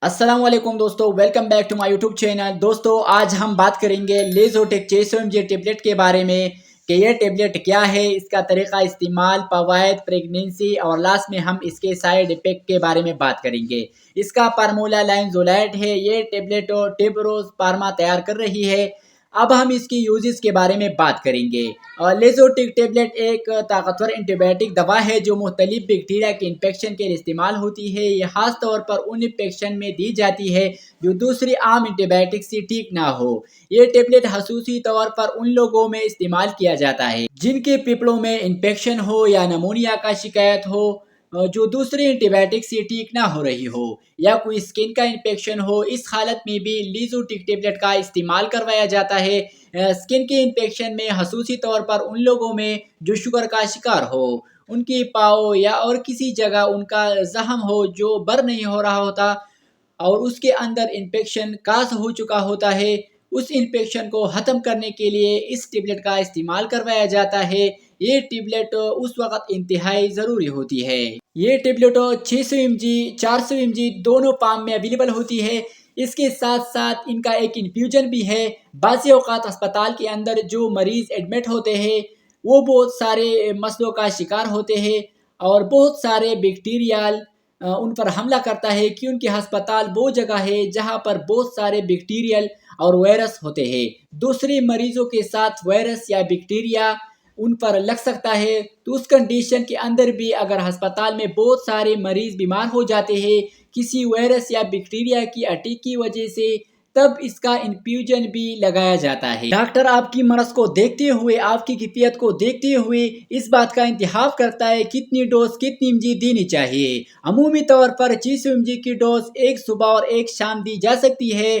अस्सलाम वालेकुम दोस्तों, welcome back to my YouTube channel. दोस्तों आज हम बात करेंगे लेज़ोटेक 600 mg टेबलेट के बारे में कि ये टेबलेट क्या है, इसका तरीका इस्तेमाल, फ़वाइद, प्रेगनेंसी और लास्ट में हम इसके साइड इफ़ेक्ट के बारे में बात करेंगे। इसका फार्मूला लाइनज़ोलाइड है। ये टेबलेट टिबरोज फार्मा तैयार कर रही है। अब हम इसकी यूजेस के बारे में बात करेंगे। लेज़ोटिक टेबलेट एक ताकतवर एंटीबायोटिक दवा है जो मुख्तलिफ बैक्टीरिया के इन्फेक्शन के लिए इस्तेमाल होती है। ये खास तौर पर उन इन्फेक्शन में दी जाती है जो दूसरी आम एंटीबायोटिक से ठीक ना हो। ये टेबलेट खसूसी तौर पर उन लोगों में इस्तेमाल किया जाता है जिनके फेफड़ों में इन्फेक्शन हो या नमूनिया का शिकायत हो, जो दूसरे एंटीबायोटिक से ठीक ना हो रही हो, या कोई स्किन का इन्फेक्शन हो। इस हालत में भी लीज़ोटिक टेबलेट का इस्तेमाल करवाया जाता है। स्किन के इन्फेक्शन में खसूसी तौर पर उन लोगों में जो शुगर का शिकार हो, उनकी पाँव या और किसी जगह उनका जख्म हो जो बर नहीं हो रहा होता और उसके अंदर इन्फेक्शन काज हो चुका होता है, उस इन्फेक्शन को ख़त्म करने के लिए इस टेबलेट का इस्तेमाल करवाया जाता है। ये टेबलेट उस वक़्त इंतहाई ज़रूरी होती है। ये टेबलेट 600 mg 400 mg दोनों फॉर्म में अवेलेबल होती है। इसके साथ साथ इनका एक इन्फ्यूजन भी है। बाज़ औक़ात अस्पताल के अंदर जो मरीज़ एडमिट होते हैं वो बहुत सारे मसलों का शिकार होते हैं और बहुत सारे बैक्टीरियल उन पर हमला करता है कि उनके अस्पताल वो जगह है जहाँ पर बहुत सारे बैक्टीरियल और वायरस होते हैं। दूसरे मरीजों के साथ वायरस या बैक्टीरिया उन पर लग सकता है, तो उस कंडीशन के अंदर भी अगर अस्पताल में बहुत सारे मरीज बीमार हो जाते हैं किसी वायरस या बैक्टीरिया की अटैक की वजह से, तब इसका इन्फ्यूजन भी लगाया जाता है। डॉक्टर आपकी मर्ज को देखते हुए, आपकी कैफियत को देखते हुए इस बात का इंतखाब करता है कितनी डोज कितनी mg देनी चाहिए। अमूमी तौर पर 600 mg की डोज एक सुबह और एक शाम दी जा सकती है।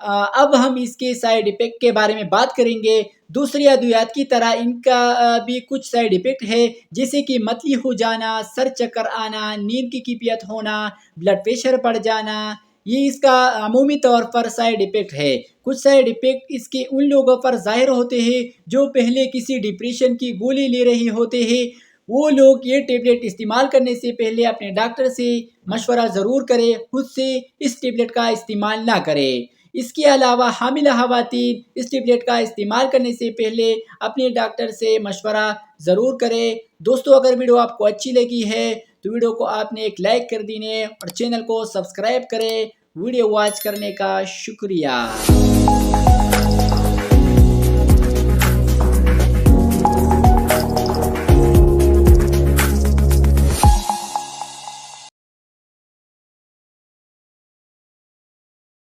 अब हम इसके साइड इफ़ेक्ट के बारे में बात करेंगे। दूसरी अद्वियात की तरह इनका भी कुछ साइड इफ़ेक्ट है, जैसे कि मतली हो जाना, सर चक्कर आना, नींद की कैफियत होना, ब्लड प्रेशर बढ़ जाना। ये इसका अमूमी तौर पर साइड इफ़ेक्ट है। कुछ साइड इफ़ेक्ट इसके उन लोगों पर ज़ाहिर होते हैं जो पहले किसी डिप्रेशन की गोली ले रहे होते हैं। वो लोग ये टेबलेट इस्तेमाल करने से पहले अपने डॉक्टर से मशवरा ज़रूर करें, खुद से इस टेबलेट का इस्तेमाल ना करें। इसके अलावा हामिला ख़वातीन इस टेबलेट का इस्तेमाल करने से पहले अपने डॉक्टर से मशवरा ज़रूर करें। दोस्तों अगर वीडियो आपको अच्छी लगी है तो वीडियो को आपने एक लाइक कर दीजिए और चैनल को सब्सक्राइब करें। वीडियो वॉच करने का शुक्रिया।